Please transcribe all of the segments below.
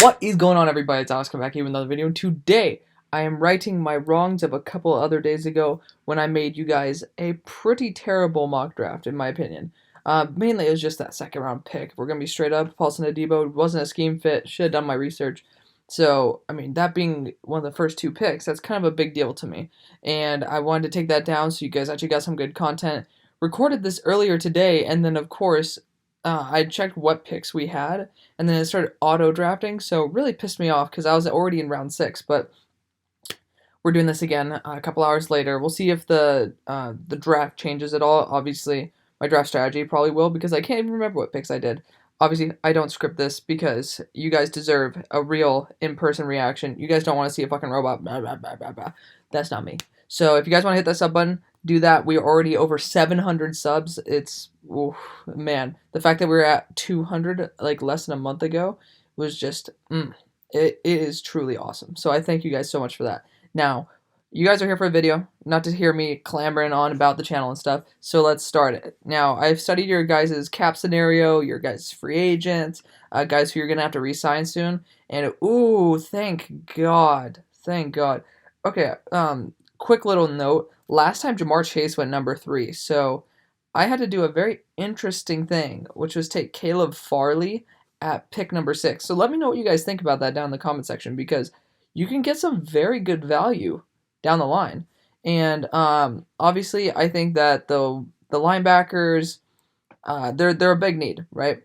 What is going on, everybody? It's Oscar back here with another video. Today, I am righting my wrongs of a couple other days ago when I made you guys a pretty terrible mock draft, in my opinion. Mainly, it was just that second round pick. We're going to be straight up. Paulson Adebo wasn't a scheme fit. Should have done my research. So, I mean, that being one of the first two picks, that's kind of a big deal to me. And I wanted to take that down so you guys actually got some good content. Recorded this earlier today, and then, of course, I checked what picks we had, and then it started auto drafting, so it really pissed me off because I was already in round 6. But we're doing this again a couple hours later. We'll see if the draft changes at all. Obviously, my draft strategy probably will because I can't even remember what picks I did. Obviously, I don't script this because you guys deserve a real in-person reaction. You guys don't want to see a fucking robot. Blah, blah, blah, blah, blah. That's not me. So if you guys want to hit that sub button, do that. We are already over 700 subs. It's, oof, man, the fact that we were at 200 like less than a month ago was just, it is truly awesome. So I thank you guys so much for that. Now, you guys are here for a video, not to hear me clamoring on about the channel and stuff, so let's start it. Now, I've studied your guys' cap scenario, your guys' free agents, guys who you're going to have to re-sign soon, and ooh, thank God. Thank God. Okay, quick little note. Last time Jamar Chase went number 3, so I had to do a very interesting thing, which was take Caleb Farley at pick number 6. So let me know what you guys think about that down in the comment section, because you can get some very good value down the line. And obviously, I think that the linebackers, they're a big need, right?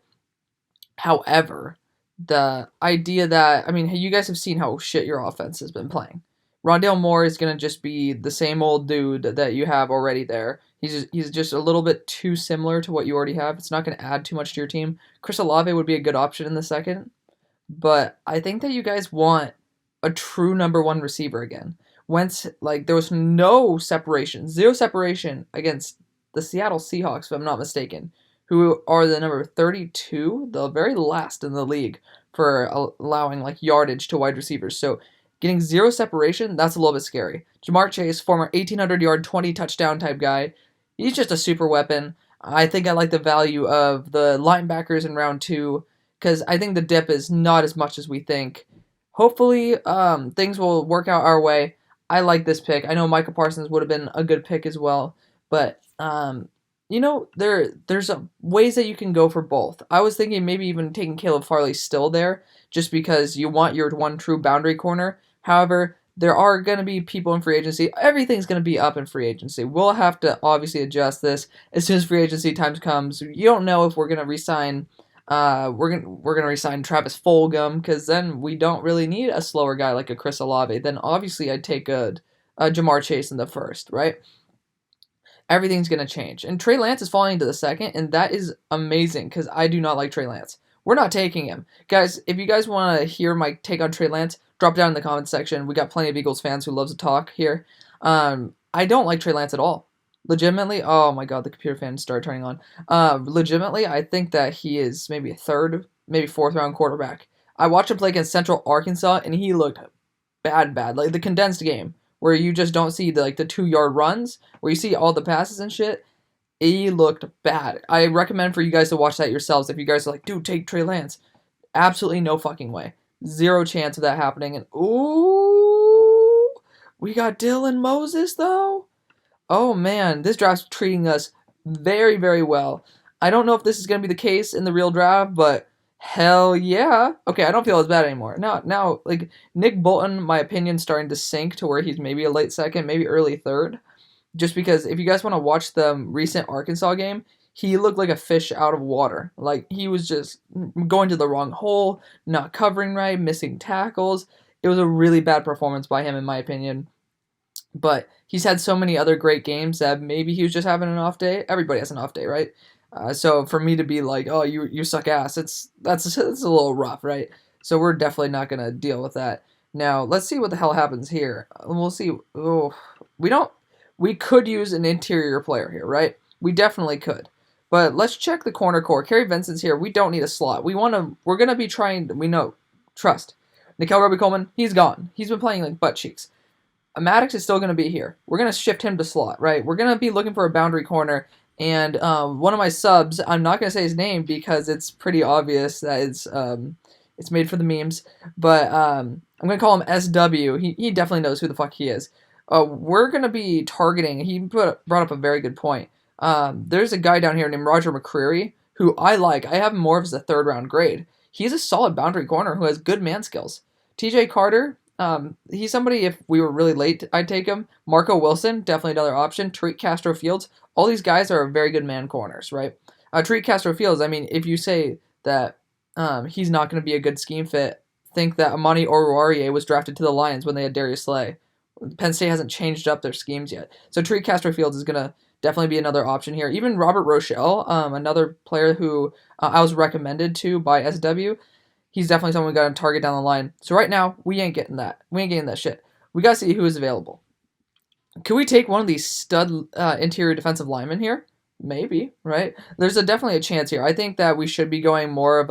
However, the idea that, I mean, you guys have seen how shit your offense has been playing. Rondale Moore is going to just be the same old dude that you have already there. He's just a little bit too similar to what you already have. It's not going to add too much to your team. Chris Olave would be a good option in the second. But I think that you guys want a true number 1 receiver again. Wentz, like, there was no separation, zero separation against the Seattle Seahawks, if I'm not mistaken, who are the number 32, the very last in the league for allowing, like, yardage to wide receivers. So getting zero separation, that's a little bit scary. Jamar Chase, former 1,800-yard, 20-touchdown type guy, he's just a super weapon. I think I like the value of the linebackers in round 2 because I think the dip is not as much as we think. Hopefully, things will work out our way. I like this pick. I know Micah Parsons would have been a good pick as well, but you know, there's ways that you can go for both. I was thinking maybe even taking Caleb Farley still there, just because you want your one true boundary corner. However, there are going to be people in free agency. Everything's going to be up in free agency. We'll have to obviously adjust this as soon as free agency times comes. You don't know if we're going to re-sign. We're gonna resign Travis Fulgham because then we don't really need a slower guy like a Chris Olave. Then obviously I'd take a Jamar Chase in the first, right? Everything's gonna change, and Trey Lance is falling into the second, and that is amazing because I do not like Trey Lance. We're not taking him, guys. If you guys want to hear my take on Trey Lance, drop down in the comments section. We got plenty of Eagles fans who loves to talk here. I don't like Trey Lance at all. Legitimately, oh my god, the computer fans started turning on. Legitimately, I think that he is maybe a 3rd, maybe 4th round quarterback. I watched him play against Central Arkansas, and he looked bad. Like the condensed game, where you just don't see the 2-yard runs, where you see all the passes and shit. He looked bad. I recommend for you guys to watch that yourselves if you guys are like, dude, take Trey Lance. Absolutely no fucking way. Zero chance of that happening. And ooh, we got Dylan Moses though. Oh man, this draft's treating us very, very well. I don't know if this is going to be the case in the real draft, but hell yeah. Okay, I don't feel as bad anymore. Now, like, Nick Bolton, my opinion's starting to sink to where he's maybe a late second, maybe early 3rd. Just because if you guys want to watch the recent Arkansas game, he looked like a fish out of water. Like, he was just going to the wrong hole, not covering right, missing tackles. It was a really bad performance by him, in my opinion. But he's had so many other great games that maybe he was just having an off day. Everybody has an off day, right? So for me to be like, oh, you suck ass, that's a little rough, right? So we're definitely not going to deal with that. Now, let's see what the hell happens here. We'll see. Oh, we could use an interior player here, right? We definitely could. But let's check the corner core. Kerry Vincent's here. We don't need a slot. We're going to be trying, trust. Nickel Roby-Coleman, he's gone. He's been playing like butt cheeks. Maddox is still going to be here. We're going to shift him to slot, right? We're going to be looking for a boundary corner, and one of my subs, I'm not going to say his name because it's pretty obvious that it's It's made for the memes. But I'm going to call him SW. He definitely knows who the fuck he is. We're going to be targeting, he brought up a very good point. There's a guy down here named Roger McCreary, who I like. I have him more as a third round grade. He's a solid boundary corner who has good man skills. TJ Carter, he's somebody, if we were really late, I'd take him. Marco Wilson, definitely another option. Tariq Castro Fields, all these guys are very good man corners, right? Tariq Castro Fields, I mean, if you say that he's not going to be a good scheme fit, think that Amani Oruwariye was drafted to the Lions when they had Darius Slay. Penn State hasn't changed up their schemes yet. So Tariq Castro Fields is going to definitely be another option here. Even Robert Rochelle, another player who I was recommended to by SW, he's definitely someone we got to target down the line. So right now, we ain't getting that. We ain't getting that shit. We got to see who is available. Could we take one of these stud interior defensive linemen here? Maybe, right? There's definitely a chance here. I think that we should be going more of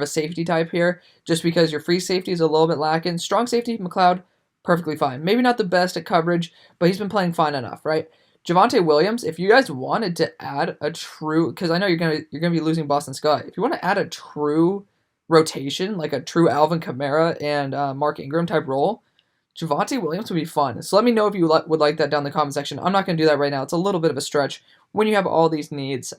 a safety type here, just because your free safety is a little bit lacking. Strong safety, McLeod, perfectly fine. Maybe not the best at coverage, but he's been playing fine enough, right? Javonte Williams, if you guys wanted to add a true, because I know you're gonna be losing Boston Scott. If you want to add a true rotation, like a true Alvin Kamara and Mark Ingram type role, Javonte Williams would be fun. So let me know if you would like that down in the comment section. I'm not going to do that right now. It's a little bit of a stretch when you have all these needs.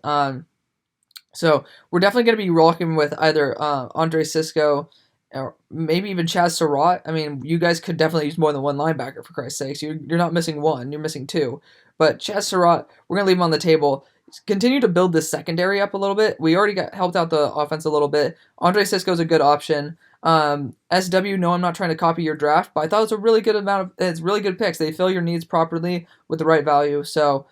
So we're definitely going to be rocking with either Andre Cisco or maybe even Chaz Surratt. I mean, you guys could definitely use more than one linebacker, for Christ's sakes. You're not missing one. You're missing two. But Chaz Surratt, we're going to leave him on the table. Continue to build the secondary up a little bit. We already helped out the offense a little bit. Andre Cisco is a good option. SW, no, I'm not trying to copy your draft, but I thought it was a really good it's really good picks. They fill your needs properly with the right value. So,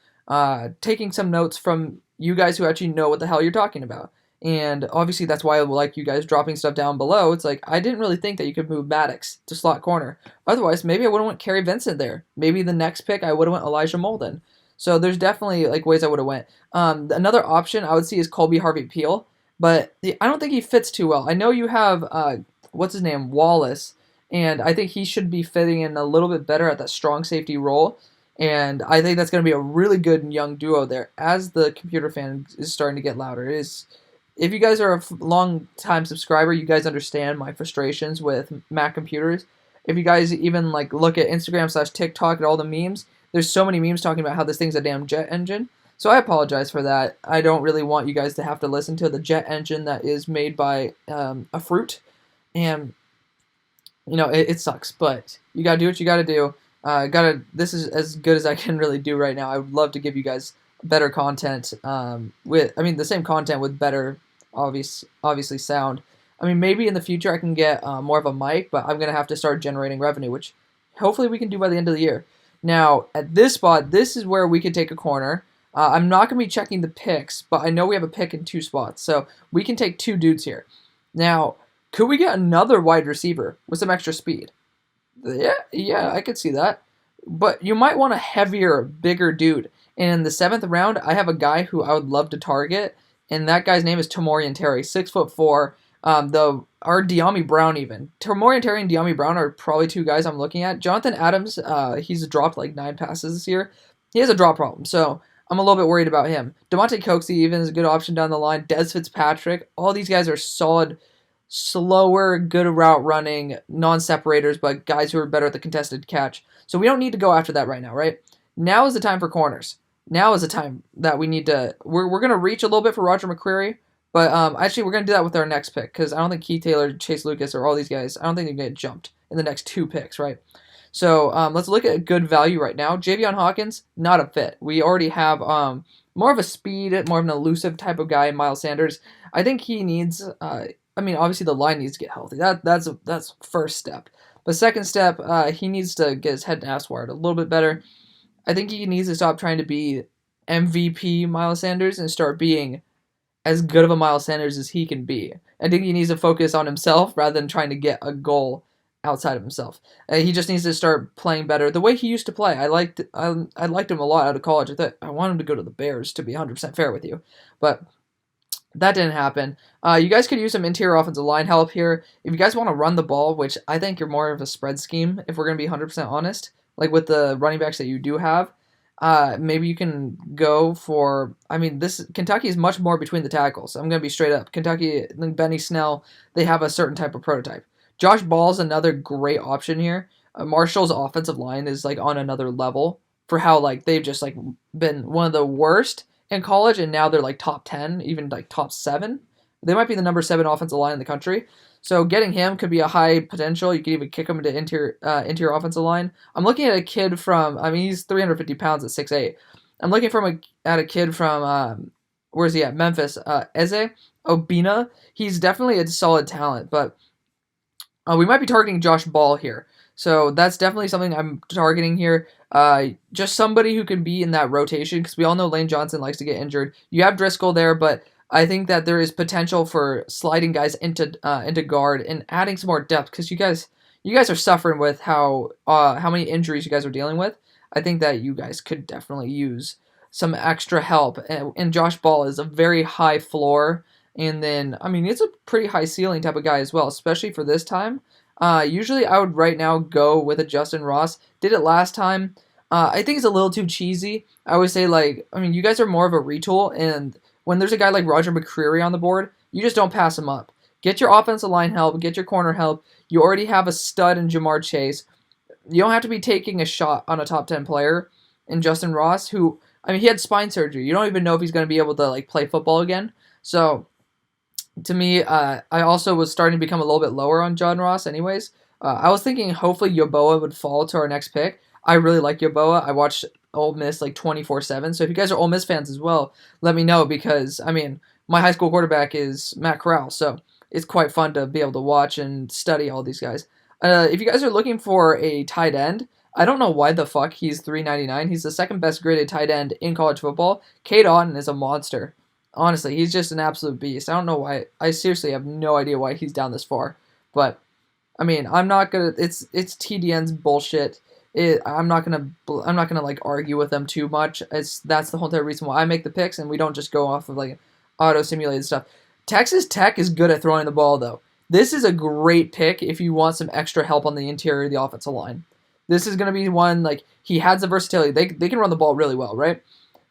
taking some notes from you guys who actually know what the hell you're talking about. And obviously that's why I like you guys dropping stuff down below. It's like, I didn't really think that you could move Maddox to slot corner. Otherwise, maybe I would have went Kerry Vincent there. Maybe the next pick I would have went Elijah Molden. So there's definitely like ways I would have went. Another option I would see is Colby Harvey-Peel, but I don't think he fits too well. I know you have, what's his name, Wallace, and I think he should be fitting in a little bit better at that strong safety role. And I think that's going to be a really good young duo there. As the computer fan is starting to get louder, if you guys are a long-time subscriber, you guys understand my frustrations with Mac computers. If you guys even like look at Instagram/TikTok and all the memes, there's so many memes talking about how this thing's a damn jet engine. So I apologize for that. I don't really want you guys to have to listen to the jet engine that is made by a fruit. And, you know, it sucks. But you got to do what you got to do. This is as good as I can really do right now. I would love to give you guys better content the same content with better, obviously sound. I mean, maybe in the future I can get more of a mic, but I'm going to have to start generating revenue, which hopefully we can do by the end of the year. Now, at this spot, this is where we could take a corner. I'm not going to be checking the picks, but I know we have a pick in two spots, so we can take two dudes here. Now, could we get another wide receiver with some extra speed? Yeah, I could see that. But you might want a heavier, bigger dude. And in the 7th round, I have a guy who I would love to target, and that guy's name is Tamorrion Terry, 6'4". Or De'Ami Brown even. Tamorrion Terry and De'Ami Brown are probably two guys I'm looking at. Jonathan Adams, he's dropped like 9 passes this year. He has a drop problem, so I'm a little bit worried about him. DeMonte Coxey even is a good option down the line. Des Fitzpatrick, all these guys are solid, slower, good route running, non-separators, but guys who are better at the contested catch. So we don't need to go after that right now, right? Now is the time for corners. Now is the time that we need to... We're going to reach a little bit for Roger McCreary, but actually we're going to do that with our next pick, because I don't think Keith Taylor, Chase Lucas, or all these guys, I don't think they're going to get jumped in the next 2 picks, right? So let's look at good value right now. Javion Hawkins, not a fit. We already have more of a speed, more of an elusive type of guy in Miles Sanders. I think he needs... obviously the line needs to get healthy. That's first step. But second step, he needs to get his head and ass wired a little bit better. I think he needs to stop trying to be MVP Miles Sanders and start being as good of a Miles Sanders as he can be. I think he needs to focus on himself rather than trying to get a goal outside of himself. He just needs to start playing better the way he used to play. I liked him a lot out of college. I wanted him to go to the Bears, to be 100% fair with you. But that didn't happen. You guys could use some interior offensive line help here. If you guys want to run the ball, which I think you're more of a spread scheme, if we're going to be 100% honest, like with the running backs that you do have, maybe you can go for. I mean, this Kentucky is much more between the tackles. I'm gonna be straight up. Kentucky, like Benny Snell, they have a certain type of prototype. Josh Ball is another great option here. Marshall's offensive line is like on another level for how like they've just like been one of the worst in college, and now they're like top 10, even like top 7. They might be the number 7 offensive line in the country. So getting him could be a high potential. You could even kick him into interior offensive line. I'm looking at a kid from. I mean, he's 350 pounds at 6'8". I'm looking at a kid from where's he at? Memphis. Eze Obina. He's definitely a solid talent, but we might be targeting Josh Ball here. So that's definitely something I'm targeting here. Just somebody who can be in that rotation, because we all know Lane Johnson likes to get injured. You have Driscoll there, but I think that there is potential for sliding guys into guard and adding some more depth, because you guys are suffering with how many injuries you guys are dealing with. I think that you guys could definitely use some extra help. And Josh Ball is a very high floor, and then I mean it's a pretty high ceiling type of guy as well, especially for this time. Usually I would right now go with a Justin Ross. Did it last time. I think it's a little too cheesy. I would say like I mean you guys are more of a retool, and when there's a guy like Roger McCreary on the board, you just don't pass him up. Get your offensive line help, get your corner help. You already have a stud in Jamar Chase. You don't have to be taking a shot on a top 10 player in Justin Ross, who I mean he had spine surgery. You don't even know if he's going to be able to like play football again. So to me, I also was starting to become a little bit lower on John Ross anyways. I was thinking hopefully Yoboa would fall to our next pick. I really like Yoboa. I watched Ole Miss like 24/7. So if you guys are Ole Miss fans as well, let me know, because I mean my high school quarterback is Matt Corral, so it's quite fun to be able to watch and study all these guys. If you guys are looking for a tight end, I don't know why the fuck he's 399. He's the second best graded tight end in college football. Cade Otton is a monster. Honestly, he's just an absolute beast. I don't know why. I seriously have no idea why he's down this far. But I mean, I'm not gonna. It's TDN's bullshit. I'm not gonna like argue with them too much. That's the whole entire reason why I make the picks, and we don't just go off of like auto simulated stuff. Texas Tech is good at throwing the ball though. This is a great pick if you want some extra help on the interior of the offensive line. This is gonna be one like he has the versatility. They can run the ball really well, right?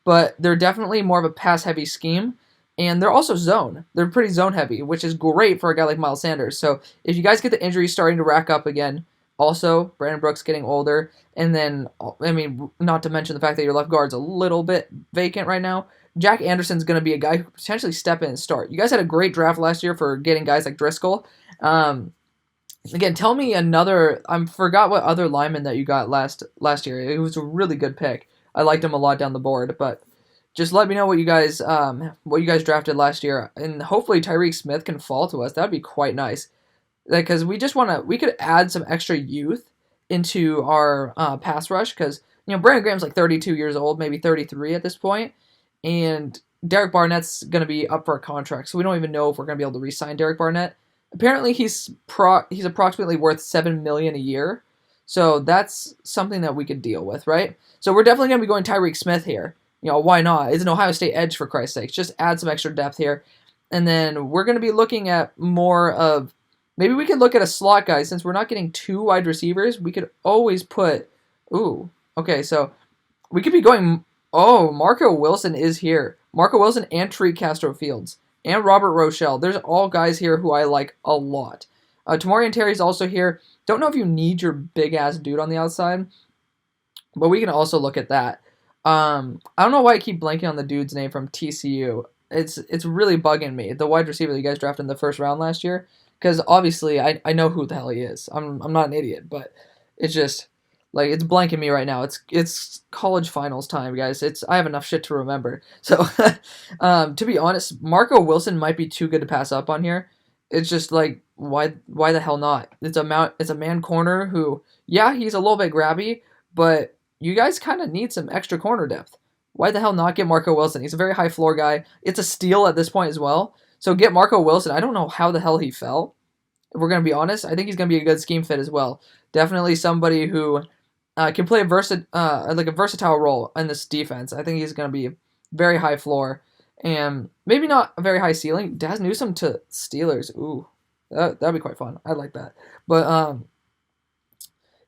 But they're definitely more of a pass-heavy scheme, and they're also zone. They're pretty zone-heavy, which is great for a guy like Miles Sanders. So if you guys get the injuries starting to rack up again, also Brandon Brooks getting older, and then, I mean, not to mention the fact that your left guard's a little bit vacant right now, Jack Anderson's going to be a guy who could potentially step in and start. You guys had a great draft last year for getting guys like Driscoll. Again, tell me another. I forgot what other lineman that you got last year. It was a really good pick. I liked him a lot down the board, but just let me know what you guys drafted last year, and hopefully Tyreek Smith can fall to us. That'd be quite nice, because we could add some extra youth into our pass rush, because Brandon Graham's like 32 years old, maybe 33 at this point, and Derek Barnett's going to be up for a contract, so we don't even know if we're going to be able to re-sign Derek Barnett. Apparently, he's approximately worth $7 million a year. So that's something that we could deal with, right? So we're definitely going to be going Tyreek Smith here. Why not? It's an Ohio State edge, for Christ's sakes. Just add some extra depth here. And then we're going to be looking at more of, maybe we could look at a slot guy. Since we're not getting 2 wide receivers, we could always put, okay, so we could be going, Marco Wilson is here. Marco Wilson and Tariq Castro Fields and Robert Rochelle. There's all guys here who I like a lot. Tamorian Terry's also here. Don't know if you need your big-ass dude on the outside, but we can also look at that. I don't know why I keep blanking on the dude's name from TCU. It's really bugging me. The wide receiver that you guys drafted in the first round last year, because obviously I know who the hell he is. I'm not an idiot, but it's just like it's blanking me right now. It's college finals time, guys. I have enough shit to remember. So to be honest, Marco Wilson might be too good to pass up on here. It's just like why the hell not? It's a man corner who, yeah, he's a little bit grabby, but you guys kind of need some extra corner depth. Why the hell not get Marco Wilson? He's a very high floor guy. It's a steal at this point as well. So get Marco Wilson. I don't know how the hell he fell. If we're going to be honest, I think he's going to be a good scheme fit as well. Definitely somebody who can play a versatile role in this defense. I think he's going to be very high floor and maybe not a very high ceiling. Daz Newsome to Steelers. Ooh, that'd be quite fun. I like that. But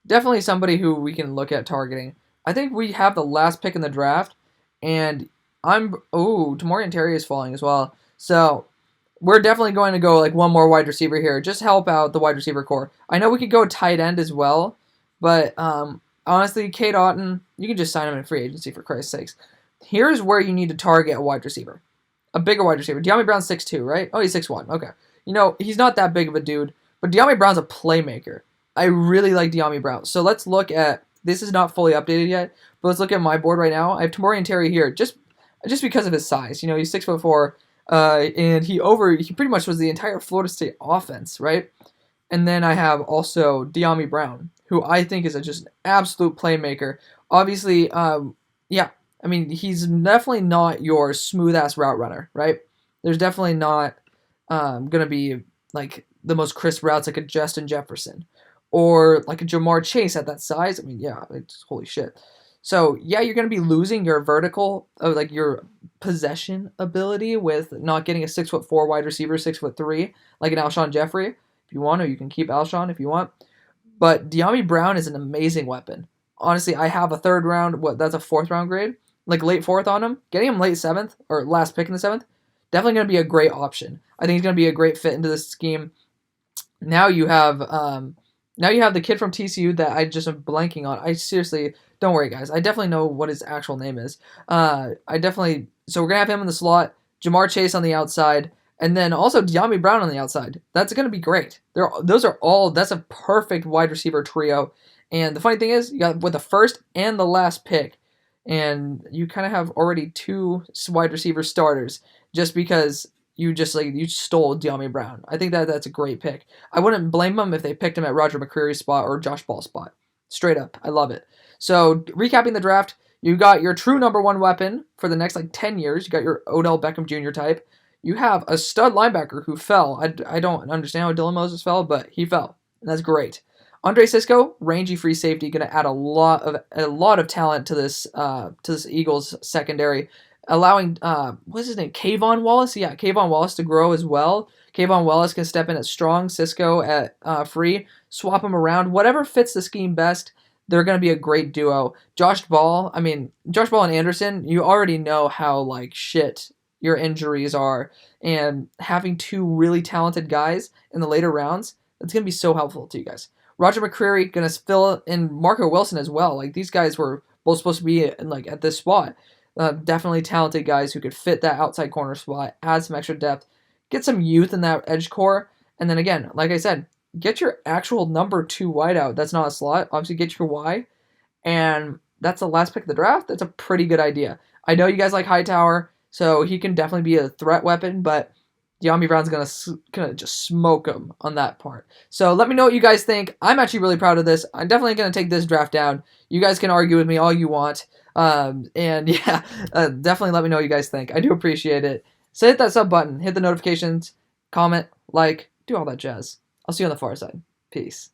definitely somebody who we can look at targeting. I think we have the last pick in the draft, and Tamorian Terry is falling as well. So we're definitely going to go like one more wide receiver here, just help out the wide receiver core. I know we could go tight end as well, but honestly, Kate Otten, you can just sign him in free agency for Christ's sakes. Here's where you need to target a wide receiver, a bigger wide receiver. De'Ami Brown's 6'2", right? Oh, he's 6'1". Okay, he's not that big of a dude, but De'Ami Brown's a playmaker. I really like De'Ami Brown. So let's look at, this is not fully updated yet, but let's look at my board right now. I have Tamorian Terry here just because of his size. He's 6'4", and he pretty much was the entire Florida State offense, right? And then I have also De'Ami Brown, who I think is just an absolute playmaker. Obviously, yeah, I mean, he's definitely not your smooth-ass route runner, right? There's definitely not going to be, like, the most crisp routes like a Justin Jefferson or like a Jamar Chase at that size. I mean, yeah, it's holy shit. So, yeah, you're going to be losing your vertical, like your possession ability with not getting a 6'4" wide receiver, 6'3", like an Alshon Jeffrey. If you want to, you can keep Alshon if you want. But De'Ami Brown is an amazing weapon. Honestly, I have a third round, that's a fourth round grade, like late fourth on him. Getting him late seventh, or last pick in the seventh, definitely going to be a great option. I think he's going to be a great fit into this scheme. Now you have the kid from TCU that I just am blanking on. I seriously, don't worry, guys. I definitely know what his actual name is. So we're going to have him in the slot, Jamar Chase on the outside, and then also De'Ami Brown on the outside. That's going to be great. That's a perfect wide receiver trio. And the funny thing is, you got with the first and the last pick, and you kind of have already two wide receiver starters just because you stole De'Ami Brown. I think that's a great pick. I wouldn't blame them if they picked him at Roger McCreary's spot or Josh Ball's spot. Straight up. I love it. So, recapping the draft, you got your true number one weapon for the next 10 years. You got your Odell Beckham Jr. type. You have a stud linebacker who fell. I don't understand how Dylan Moses fell, but he fell. And that's great. Andre Cisco, rangy free safety, going to add a lot of talent to this Eagles secondary, allowing what's his name, Kayvon Wallace? Yeah, Kayvon Wallace to grow as well. Kayvon Wallace can step in at strong, Cisco at free, swap them around, whatever fits the scheme best. They're going to be a great duo. Josh Ball and Anderson, you already know how shit your injuries are, and having two really talented guys in the later rounds, that's going to be so helpful to you guys. Roger McCreary going to fill in Marco Wilson as well. These guys were both supposed to be at this spot. Definitely talented guys who could fit that outside corner spot, add some extra depth, get some youth in that edge core, and then again, like I said, get your actual number 2 wideout. That's not a slot. Obviously, get your Y, and that's the last pick of the draft. That's a pretty good idea. I know you guys like Hightower, so he can definitely be a threat weapon, but De'Ami Brown's gonna just smoke him on that part. So let me know what you guys think. I'm actually really proud of this. I'm definitely gonna take this draft down. You guys can argue with me all you want. Definitely let me know what you guys think. I do appreciate it. So hit that sub button, hit the notifications, comment, like, do all that jazz. I'll see you on the far side. Peace.